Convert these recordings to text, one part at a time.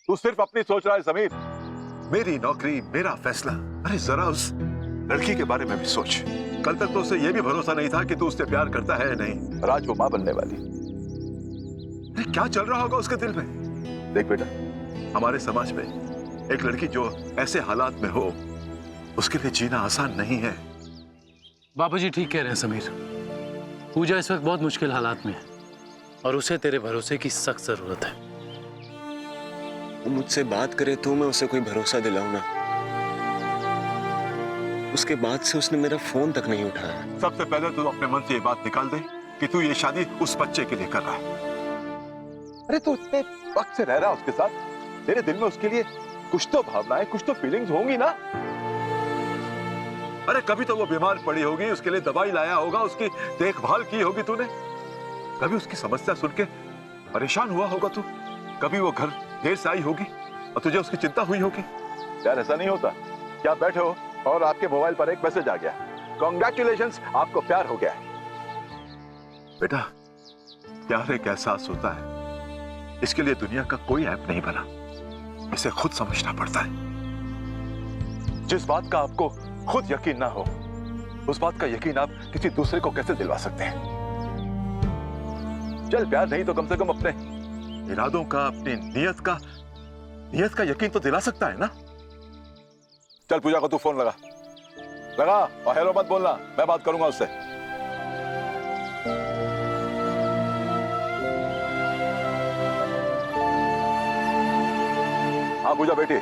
तू सिर्फ अपनी सोच रहा है समीर। मेरी नौकरी, मेरा फैसला। अरे जरा उस लड़की के बारे में भी सोच। कल तक तो उसे यह भी भरोसा नहीं था कि तू उससे प्यार करता है या नहीं, और आज वो मां बनने वाली। अरे क्या चल रहा होगा उसके दिल में। देख बेटा, हमारे समाज में एक लड़की जो ऐसे हालात में हो, उसके लिए जीना आसान नहीं है। बापूजी ठीक कह रहे हैं समीर। पूजा इस वक्त बहुत मुश्किल हालात में है और उसे तेरे भरोसे की सख्त जरूरत है। वो मुझसे बात करे तो मैं उसे कोई भरोसा दिलाऊं ना। उसके बाद से उसने मेरा फोन तक नहीं उठाया। सबसे पहले तू अपने मन से ये बात निकाल दे कि तू ये शादी उस बच्चे के लिए कर रहा है। अरे तू इतने वक्त से रह रहा है उसके साथ, तेरे दिल में उसके लिए कुछ तो भावनाएं, कुछ तो फीलिंग्स होंगी ना। अरे कभी तो वो बीमार पड़ी होगी, उसके लिए दवाई लाया होगा, उसकी देखभाल की होगी तूने। कभी उसकी समस्या सुन के परेशान हुआ होगा तू। कभी वो घर देर से आई होगी और तुझे उसकी चिंता हुई होगी। यार ऐसा नहीं होता। क्या बैठे हो और आपके मोबाइल पर एक मैसेज आ गया, कॉन्ग्रेचुलेशंस, आपको प्यार हो गया है। बेटा, प्यार एक एहसास होता है, इसके लिए दुनिया का कोई ऐप नहीं बना, इसे खुद समझना पड़ता है। जिस बात का आपको खुद यकीन ना हो, उस बात का यकीन आप किसी दूसरे को कैसे दिलवा सकते हैं। चल प्यार नहीं तो कम से कम अपने इरादों का, अपनी नियत का यकीन तो दिला सकता है ना। चल पूजा को तू फोन लगा और हेलो मत बोलना, मैं बात करूंगा उससे। हाँ पूजा बेटी,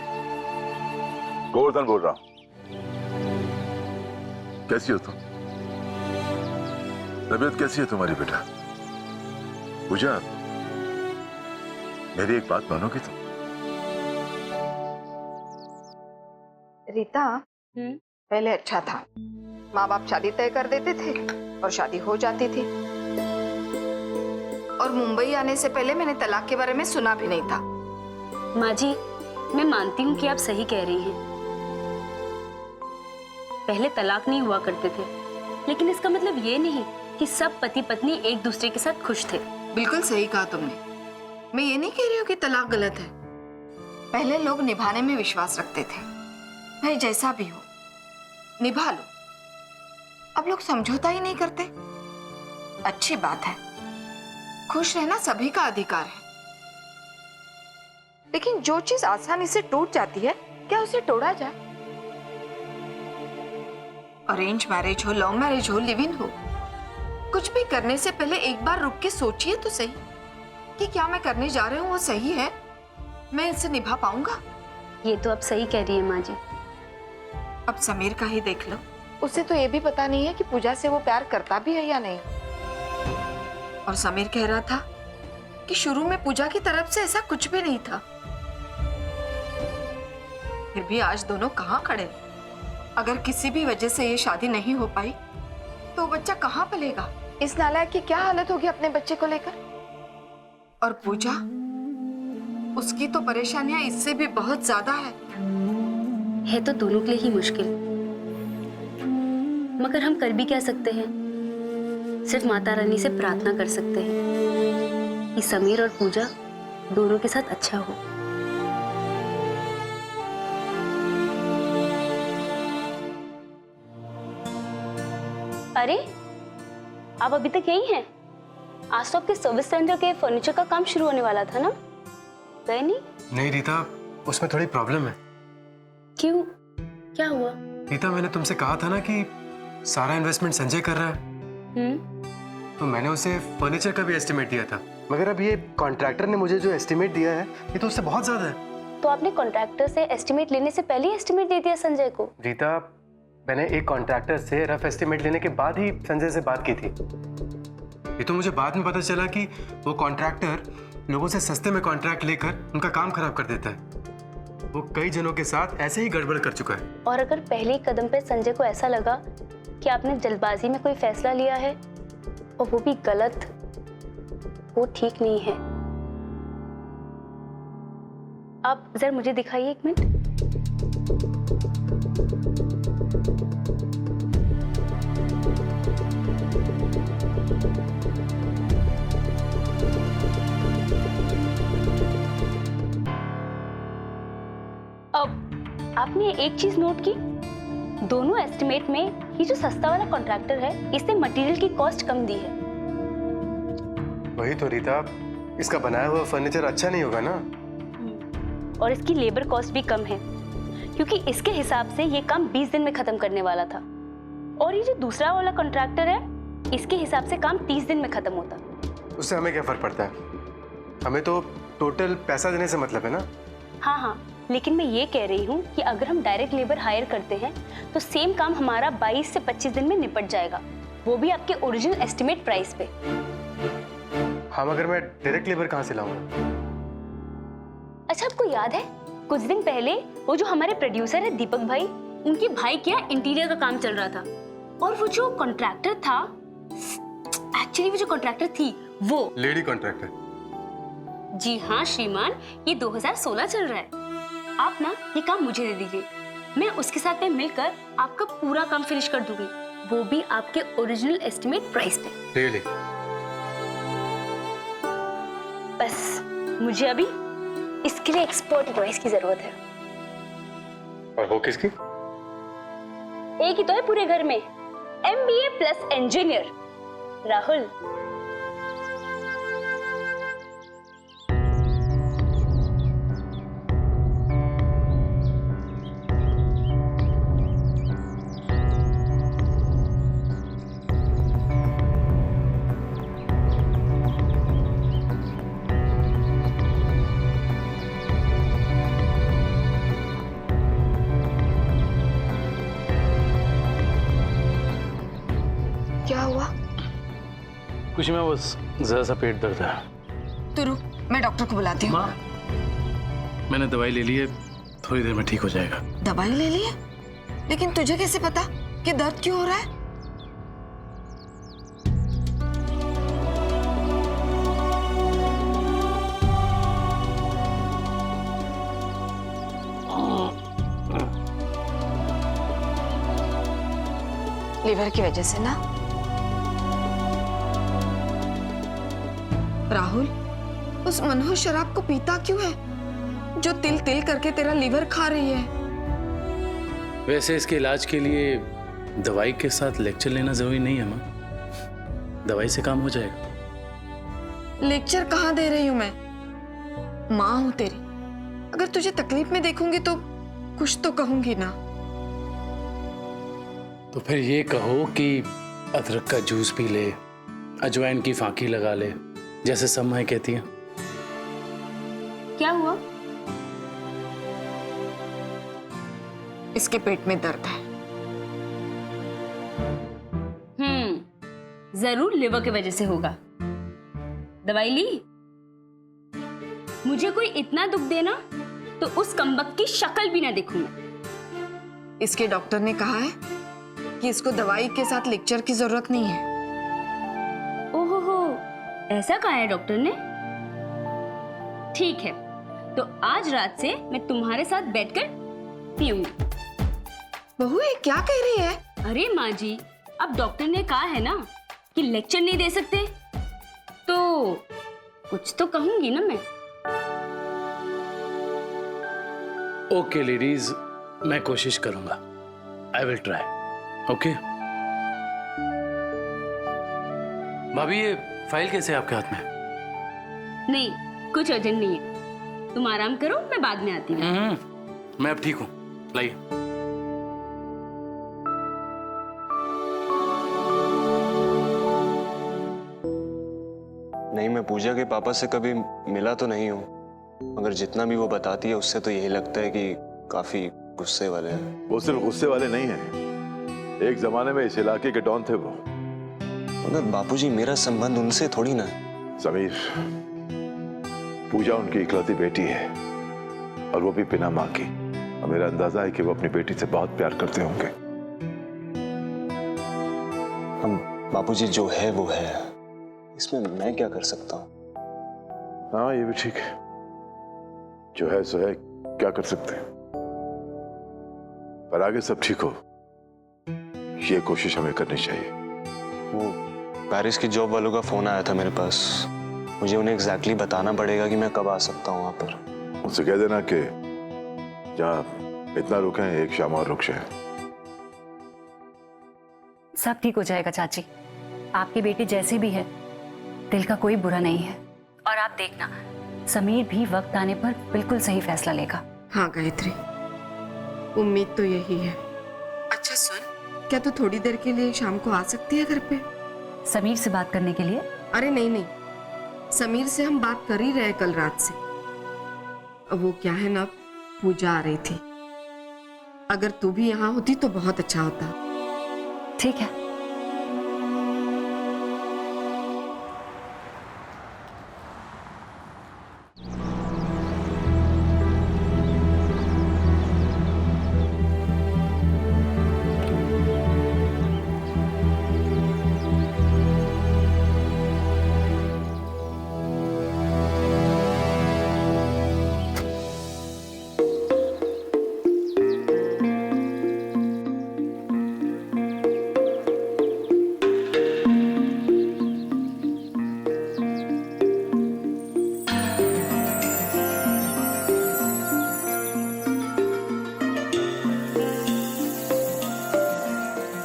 गोवर्धन बोल रहा हूं। कैसी हो तुम? तबीयत कैसी है तुम्हारी बेटा? पूजा, मेरी एक बात मानोगी तुम? रीता, पहले अच्छा था। माँ बाप शादी तय कर देते थे और शादी हो जाती थी। और मुंबई आने से पहले मैंने तलाक के बारे में सुना भी नहीं था। माँ जी, मैं मानती हूँ कि आप सही कह रही हैं। पहले तलाक नहीं हुआ करते थे, लेकिन इसका मतलब ये नहीं कि सब पति पत्नी एक दूसरे के साथ खुश थे। बिल्कुल सही कहा तुमने। मैं ये नहीं कह रही हूँ कि तलाक गलत है। पहले लोग निभाने में विश्वास रखते थे, भाई जैसा भी हो निभा लो। अब लोग समझौता ही नहीं करते। अच्छी बात है, खुश रहना सभी का अधिकार है, लेकिन जो चीज आसानी से टूट जाती है, क्या उसे तोड़ा जाए? अरेंज मैरिज हो, लव मैरिज हो, लिव इन हो, कुछ भी करने से पहले एक बार रुक के सोचिए तो सही कि क्या मैं करने जा रही हूँ वो सही है, मैं इसे निभा पाऊंगा। ये तो आप सही कह रही हैं माँ जी। अब समीर का ही देख लो, उसे तो ये भी पता नहीं है कि पूजा से वो प्यार करता भी है या नहीं। और समीर कह रहा था कि शुरू में पूजा की तरफ से ऐसा कुछ भी नहीं था। फिर भी आज दोनों कहाँ खड़े। अगर किसी भी वजह से ये शादी नहीं हो पाई तो बच्चा कहाँ पलेगा। इस नालायक की क्या हालत होगी अपने बच्चे को लेकर। और पूजा, उसकी तो परेशानियां इससे भी बहुत ज्यादा है तो दोनों के लिए ही मुश्किल, मगर हम कर भी क्या सकते हैं। सिर्फ माता रानी से प्रार्थना कर सकते हैं कि समीर और पूजा दोनों के साथ अच्छा हो। अरे, आप अभी तक यही हैं? आज तो आपके सर्विस सेंटर के फर्नीचर का काम शुरू होने वाला था ना, गए नहीं? नहीं रीता, उसमें थोड़ी प्रॉब्लम है। क्यों, क्या हुआ? रीता, मैंने तुमसे कहा था ना कि सारा इन्वेस्टमेंट संजय कर रहा है। तो मैंने उसे फर्नीचर का भी एस्टिमेट दिया था, मगर अब ये कॉन्ट्रैक्टर ने मुझे जो एस्टिमेट दिया है ये तो उससे बहुत ज्यादा है। तो आपने कॉन्ट्रैक्टर से एस्टिमेट लेने से पहले ही एस्टिमेट दे दिया संजय को? रीता, मैंने एक कॉन्ट्रैक्टर से रफ एस्टिमेट लेने के बाद ही संजय से बात की थी। ये तो मुझे बाद में पता चला कि वो कॉन्ट्रैक्टर लोगों से सस्ते में कॉन्ट्रैक्ट लेकर उनका काम खराब कर देता है। वो कई जनों के साथ ऐसे ही गड़बड़ कर चुका है। और अगर पहले ही कदम पे संजय को ऐसा लगा कि आपने जल्दबाजी में कोई फैसला लिया है और वो भी गलत, वो ठीक नहीं है। आप जरा मुझे दिखाइए एक मिनट। आपने एक चीज नोट की, दोनों एस्टिमेट में ये जो सस्ता वाला कॉन्ट्रैक्टर है, इसने मटेरियल की कॉस्ट कम दी है। वही तो रीता, इसका बनाया हुआ फर्नीचर अच्छा नहीं होगा ना। और इसकी लेबर कॉस्ट भी कम है, क्योंकि इसके हिसाब से ये काम 20 दिन में खत्म करने वाला था, और ये जो दूसरा वाला कॉन्ट्रैक्टर है, इसके हिसाब से काम 30 दिन में खत्म होता। उससे हमें क्या फर्क पड़ता है? हमें तो टोटल पैसा देने से मतलब है ना। हाँ हाँ, लेकिन मैं ये कह रही हूँ कि अगर हम डायरेक्ट लेबर हायर करते हैं तो सेम काम हमारा 22 से 25 दिन में निपट जाएगा, वो भी आपके ओरिजिनल एस्टिमेट प्राइस पे। हाँ, मगर मैं डायरेक्ट लेबर कहाँ से लाऊंगा? अच्छा, आपको याद है कुछ दिन पहले वो जो हमारे प्रोड्यूसर है दीपक भाई, उनके भाई क्या इंटीरियर का काम चल रहा था, और वो जो कॉन्ट्रैक्टर था, एक्चुअली वो जो कॉन्ट्रैक्टर थी वो लेडी कॉन्ट्रैक्टर। जी हाँ श्रीमान, ये 2016 चल रहा है। आप ना ये काम मुझे दे दीजिए, मैं उसके साथ में मिलकर आपका पूरा काम फिनिश कर दूंगी, वो भी आपके ओरिजिनल एस्टिमेट प्राइस पे। रियली? बस मुझे अभी इसके लिए एक्सपर्ट वॉइस की जरूरत है। और वो किसकी? एक ही तो है पूरे घर में, MBA प्लस इंजीनियर, राहुल। क्या हुआ? कुछ में बस जरा सा पेट दर्द है। तू रुक, मैं डॉक्टर को बुलाती हूँ। माँ, मैंने दवाई ले ली है, थोड़ी देर में ठीक हो जाएगा। दवाई ले ली है? लेकिन तुझे कैसे पता कि दर्द क्यों हो रहा है? लीवर की वजह से ना? राहुल, उस मनोज शराब को पीता क्यों है जो तिल तिल करके तेरा लीवर खा रही है? वैसे इसके इलाज के लिए दवाई के साथ लेक्चर लेना जरूरी नहीं है माँ, दवाई से काम हो जाएगा। लेक्चर कहाँ दे रही हूँ मैं? माँ हूँ तेरी, अगर तुझे तकलीफ में देखूंगी तो कुछ तो कहूंगी ना। तो फिर ये कहो कि अदरक का जूस पी ले, अजवाइन की फांकी लगा ले, जैसे सब माएं कहती हैं। क्या हुआ? इसके पेट में दर्द है। जरूर लिवर की वजह से होगा। दवाई ली? मुझे कोई इतना दुख देना तो उस कमबख्त की शक्ल भी ना देखूं मैं। इसके डॉक्टर ने कहा है कि इसको दवाई के साथ लेक्चर की जरूरत नहीं है। ओहो, ऐसा कहा है डॉक्टर ने? ठीक है, तो आज रात से मैं तुम्हारे साथ बैठकर पीऊंगी। बहू, ये क्या कह रही है? अरे माँ जी, अब डॉक्टर ने कहा है ना कि लेक्चर नहीं दे सकते, तो कुछ तो कहूंगी ना मैं। ओके लेडीज, मैं कोशिश करूंगा। I will try. ओके भाभी, ये फाइल कैसे है आपके हाथ में? नहीं, कुछ अर्जेंट नहीं है, तुम आराम करो, मैं बाद में आती हूँ। मैं अब ठीक हूँ, लाइए। नहीं, मैं पूजा के पापा से कभी मिला तो नहीं हूँ, मगर जितना भी वो बताती है उससे तो यही लगता है कि काफी गुस्से वाले हैं। वो सिर्फ गुस्से वाले नहीं हैं, एक जमाने में इस इलाके के डॉन थे वो। मगर बापूजी, मेरा संबंध उनसे थोड़ी ना है। समीर, पूजा उनकी इकलौती बेटी है, और वो भी बिना मां की। और मेरा अंदाजा है कि वो अपनी बेटी से बहुत प्यार करते होंगे। हम बापूजी, जो है वो है, इसमें मैं क्या कर सकता हूँ? हाँ, ये भी ठीक है, जो है सो है, क्या कर सकते हैं। पर आगे सब ठीक हो, ये कोशिश हमें करनी चाहिए। वो पेरिस की जॉब वालों का फोन आया था मेरे पास, मुझे उन्हें एग्जैक्टली बताना पड़ेगा कि मैं कब आ सकता हूँ वहां पर। उनसे कह देना कि जहाँ इतना रुके हैं एक शाम और रुक जाए। सब ठीक हो जाएगा चाची। आपकी बेटी जैसी भी है, दिल का कोई बुरा नहीं है। और आप देखना, समीर भी वक्त आने पर बिल्कुल सही फैसला लेगा। हाँ गायत्री, उम्मीद तो यही है। अच्छा सुन, क्या तू थोड़ी देर के लिए शाम को आ सकती है घर पे? समीर से बात करने के लिए? अरे नहीं नहीं, समीर से हम बात कर ही रहे कल रात से। अब वो क्या है ना, पूजा आ रही थी। अगर तू भी यहाँ होती तो बहुत अच्छा होता। ठीक है।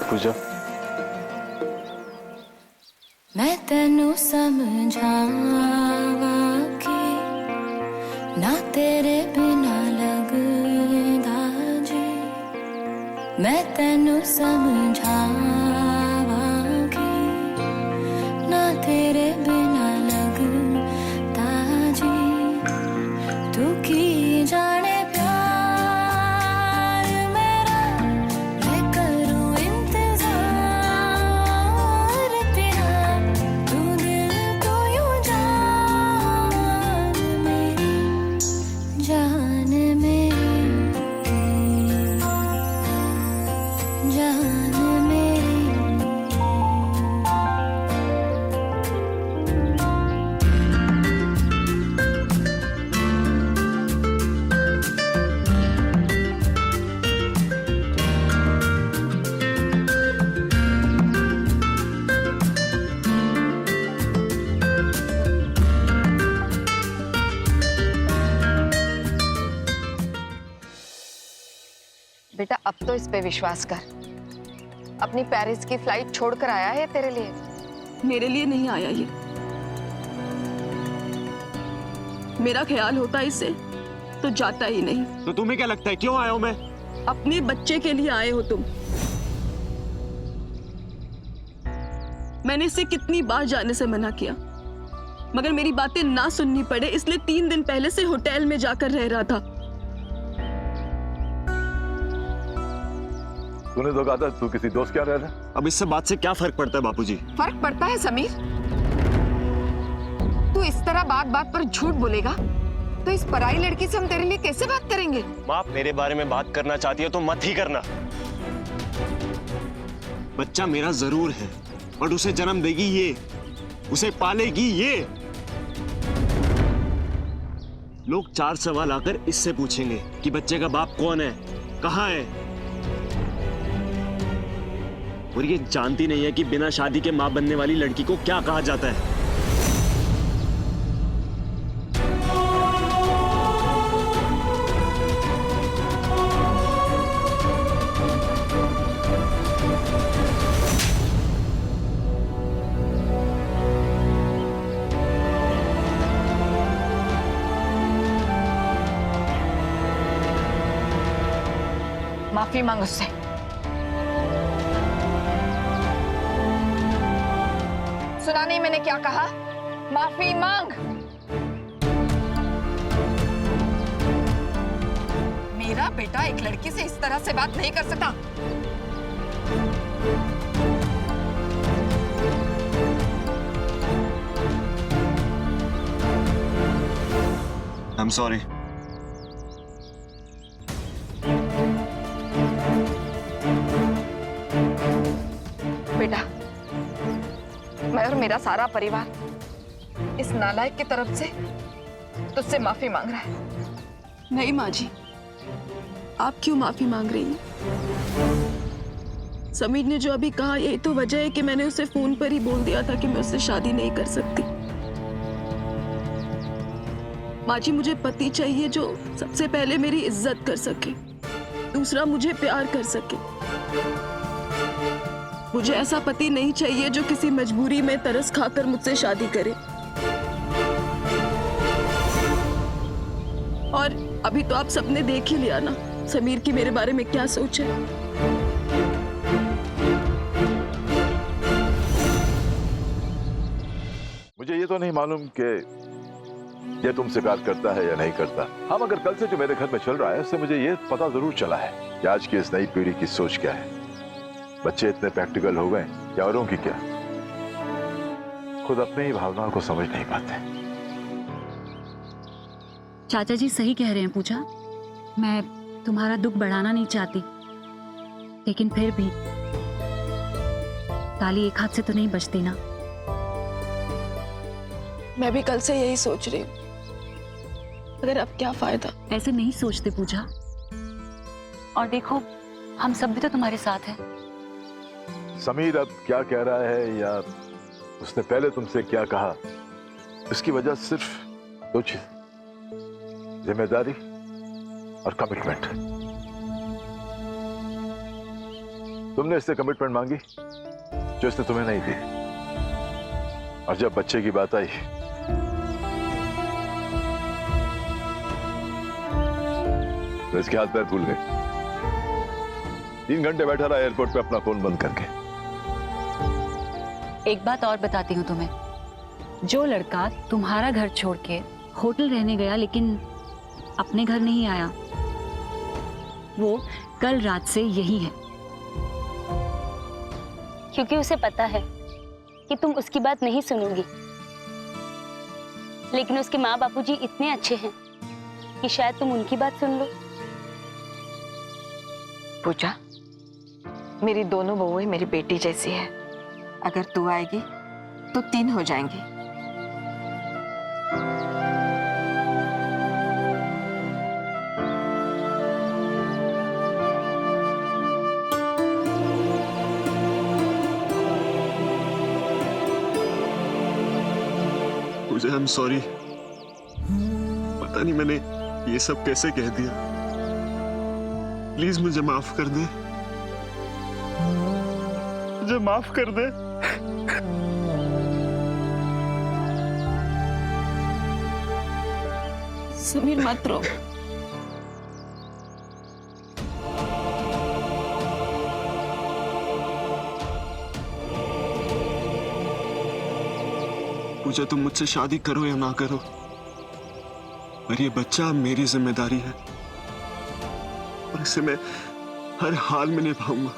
पूजा, मैं तेनू समझावा कि ना तेरे बिना लगदा जी। मैं तेनू समझावा कि ना तेरे बिना लगदा जी। तू की जाने प्यार मेरा, मैं करूं इंतजार तेरा। तू दिल को यूं जान मेरी, जान मेरी, जान मेरी। बेटा अब तो इस पे विश्वास कर। अपनी पेरिस की फ्लाइट छोड़कर आया है तेरे लिए। मेरे लिए नहीं आया ये। मेरा ख्याल होता इससे तो जाता ही नहीं। तो तुम्हें क्या लगता है क्यों आया हूं मैं? अपने बच्चे के लिए आए हो तुम। मैंने इसे कितनी बार जाने से मना किया, मगर मेरी बातें ना सुननी पड़े इसलिए 3 दिन पहले से होटल में जाकर रह रहा था। तूने तो कहा था तू किसी दोस्त क्या रह रहा है? अब इससे बात से क्या फर्क पड़ता है बापूजी? फर्क पड़ता है समीर। तू इस तरह बात बात पर झूठ बोलेगा तो इस पराई लड़की से हम तेरे लिए कैसे बात करेंगे? माँ, आप मेरे बारे में बात करना चाहती हो तो मत ही करना। बच्चा मेरा जरूर है, और उसे जन्म देगी ये, उसे पालेगी ये। लोग 4 सवाल आकर इससे पूछेंगे कि बच्चे का बाप कौन है, कहाँ है। और ये जानती नहीं है कि बिना शादी के मां बनने वाली लड़की को क्या कहा जाता है। माफी मांग उससे। सुना नहीं मैंने क्या कहा? माफी मांग। मेरा बेटा एक लड़की से इस तरह से बात नहीं कर सकता। I'm sorry. बेटा, मैं और मेरा सारा परिवार इस नालायक की तरफ से तुझसे माफी मांग रहा है। नहीं माँ जी, आप क्यों माफी मांग रही हैं? समीर ने जो अभी कहा यही तो वजह है कि मैंने उसे फोन पर ही बोल दिया था कि मैं उससे शादी नहीं कर सकती। माँ जी, मुझे पति चाहिए जो सबसे पहले मेरी इज्जत कर सके, दूसरा मुझे प्यार कर सके। मुझे ऐसा पति नहीं चाहिए जो किसी मजबूरी में तरस खाकर मुझसे शादी करे। और अभी तो आप सबने देख ही लिया ना समीर की मेरे बारे में क्या सोच है। मुझे ये तो नहीं मालूम कि ये तुमसे प्यार करता है या नहीं करता। हाँ, मगर कल से जो मेरे घर में चल रहा है उससे मुझे ये पता जरूर चला है कि आज की इस नई पीढ़ी की सोच क्या है। बच्चे इतने प्रैक्टिकल हो गए या औरों की क्या, खुद अपने ही भावनाओं को समझ नहीं पाते। चाचा जी सही कह रहे हैं पूजा। मैं तुम्हारा दुख बढ़ाना नहीं चाहती, लेकिन फिर भी ताली एक हाथ से तो नहीं बजती ना। मैं भी कल से यही सोच रही हूँ, मगर अब क्या फायदा। ऐसे नहीं सोचते पूजा। और देखो, हम सब भी तो तुम्हारे साथ हैं। समीर अब क्या कह रहा है या उसने पहले तुमसे क्या कहा, इसकी वजह सिर्फ दो चीज, जिम्मेदारी और कमिटमेंट। तुमने इससे कमिटमेंट मांगी जो इसने तुम्हें नहीं दी, और जब बच्चे की बात आई तो इसके हाथ पैर फूल गए। 3 घंटे बैठा रहा एयरपोर्ट पे अपना फोन बंद करके। एक बात और बताती हूँ तुम्हें, जो लड़का तुम्हारा घर छोड़ के होटल रहने गया लेकिन अपने घर नहीं आया, वो कल रात से यही है। क्योंकि उसे पता है कि तुम उसकी बात नहीं सुनोगी, लेकिन उसके माँ बापूजी इतने अच्छे हैं कि शायद तुम उनकी बात सुन लो। पूजा, मेरी दोनों बहुएं मेरी बेटी जैसी है। अगर तू आएगी तो 3 हो जाएंगी। पूजा, आई एम सॉरी। पता नहीं मैंने ये सब कैसे कह दिया। प्लीज मुझे माफ कर दे, मुझे माफ कर दे। समीर मत रो। पूजा, तुम मुझसे शादी करो या ना करो, पर ये बच्चा अब मेरी जिम्मेदारी है और इसे मैं हर हाल में निभाऊंगा।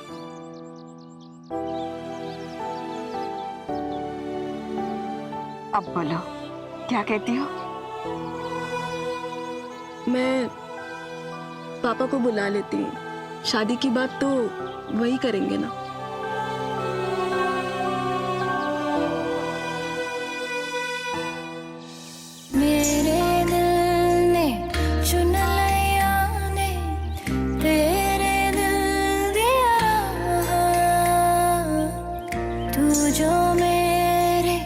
अब बोलो, क्या कहती हो? मैं पापा को बुला लेती हूँ। शादी की बात तो वही करेंगे ना। मेरे दिल ने चुन लिया ने तेरे दिल दिया राह। तू जो मेरे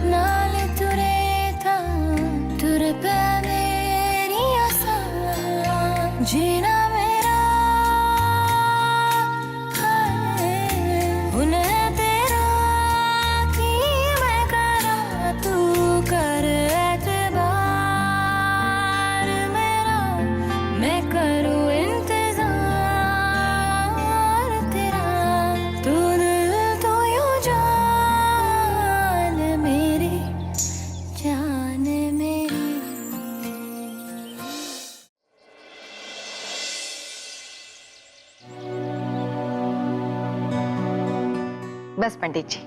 नाल तुरे था, तुर पे मेरी आसा। जीना मेरा है उन्हें तेरा की मैं करा, तू कर बस पंडित जी,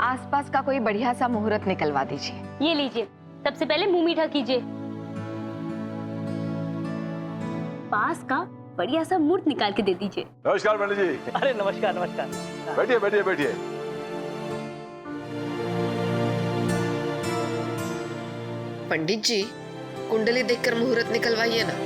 आसपास का कोई बढ़िया सा मुहूर्त निकलवा दीजिए। ये लीजिए, सबसे पहले मुंह मीठा कीजिए। पास का बढ़िया सा मुहूर्त निकाल के दे दीजिए। नमस्कार पंडित जी। अरे नमस्कार नमस्कार। बैठिए बैठिए बैठिए। पंडित जी, कुंडली देखकर मुहूर्त निकलवाइए ना।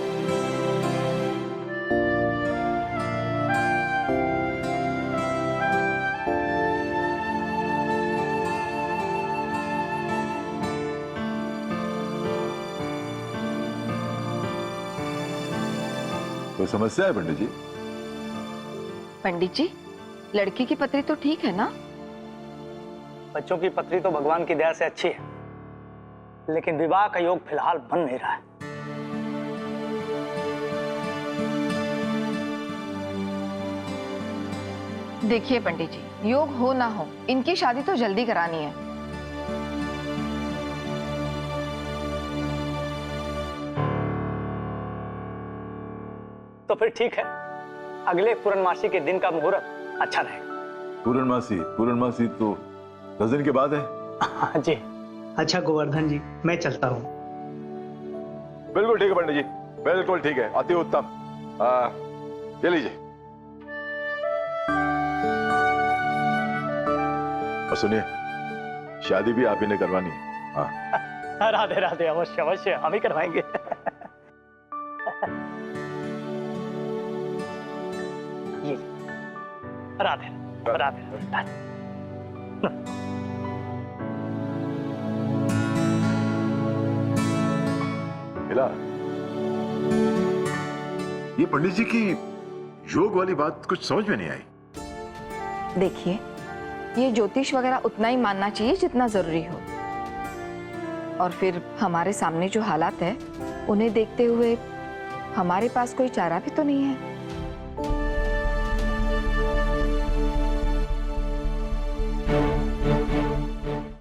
कोई समस्या है पंडित जी? पंडित जी, लड़की की पत्री तो ठीक है ना? बच्चों की पत्री तो भगवान की दया से अच्छी है, लेकिन विवाह का योग फिलहाल बन नहीं रहा है। देखिए पंडित जी, योग हो ना हो, इनकी शादी तो जल्दी करानी है। तो फिर ठीक है, अगले पूर्णमासी के दिन का मुहूर्त अच्छा रहेगा। पूर्णमासी तो 10 दिन के बाद है। हाँ जी। अच्छा गोवर्धन जी, मैं चलता हूँ। बिल्कुल ठीक है पंडित जी, बिल्कुल ठीक है, अति उत्तम। ले लीजिए। और सुनिए, शादी भी आप ही ने करवानी है। हाँ, राधे राधे, अवश्य अवश्य हम ही करवाएंगे। ये राधे राधे राधे। मिला? ये पंडित जी की योग वाली बात कुछ समझ में नहीं आई। देखिए, ये ज्योतिष वगैरह उतना ही मानना चाहिए जितना जरूरी हो। और फिर हमारे सामने जो हालात है, उन्हें देखते हुए हमारे पास कोई चारा भी तो नहीं है।